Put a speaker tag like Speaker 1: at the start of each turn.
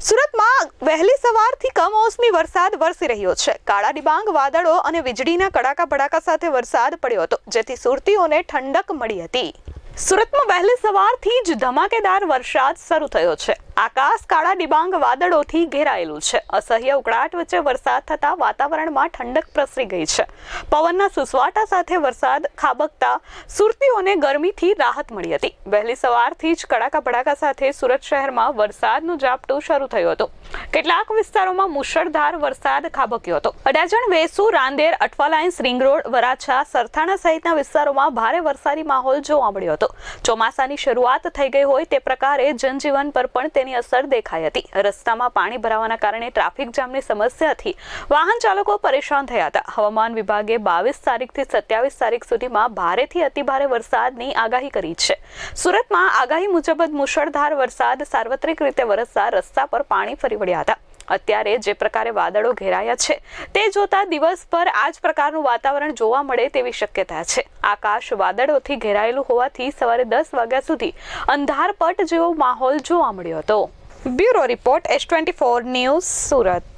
Speaker 1: સુરતમાં વહેલી સવારથી કમોસમી વરસાદ વરસી રહ્યો છે। કાળા ડિબાંગ વાદળો અને વીજળીના કડાકા ભડાકા સાથે વરસાદ પડ્યો હતો, જેથી સુરતીઓને ઠંડક મળી હતી। સુરતમાં વહેલી સવારથી જ ધમાકેદાર વરસાદ શરૂ થયો છે। આકાશ કાળા ડિબાંગ વાદળોથી ઘેરાયેલું છે। અસહ્ય ઉકળાટ વચ્ચે વરસાદ થતા વાતાવરણમાં ઠંડક પ્રસરી ગઈ છે। પવનના સુસવાટા સાથે વરસાદ ખાબકતા સુરતીઓને ગરમીથી રાહત મળી હતી। વહેલી સવારથી જ કડાકા ભડાકા સાથે સુરત શહેરમાં વરસાદનું ઝાપટું શરૂ થયું હતું। કેટલાક વિસ્તારોમાં મુશળધાર વરસાદ ખાબક્યો હતો। અડાજણ, વેસુ, રાંદેર, અઠવાલાઇન્સ, રિંગ રોડ, વરાછા, સરથાણા સહિતના વિસ્તારોમાં ભારે વરસાદી માહોલ જોવા મળ્યો હતો। ચોમાસાની શરૂઆત થઈ ગઈ હોય તે પ્રકારે જનજીવન પર પણ તેની અસર દેખાઈ હતી। રસ્તામાં પાણી ભરાવાના કારણે ટ્રાફિક જામની સમસ્યાથી વાહન ચાલકો પરેશાન થયા હતા। હવામાન વિભાગે 22 તારીખથી 27 તારીખ સુધીમાં ભારેથી અતિભારે વરસાદની આગાહી કરી છે। સુરતમાં આગાહી મુજબ મુશળધાર વરસાદ સાર્વત્રિક રીતે વરસતા રસ્તા પર પાણી ફરી વળ્યા હતા। અત્યારે જે પ્રકારે વાદળો ઘેરાયા છે તે જોતા દિવસ પર આ જ પ્રકારનું વાતાવરણ જોવા મળે તેવી શક્યતા છે। આકાશ વાદળોથી ઘેરાયેલું હોવાથી સવારે 10 વાગ્યા સુધી અંધારપટ જેવો માહોલ જોવા મળ્યો હતો। Bureau report S24 news, Surat.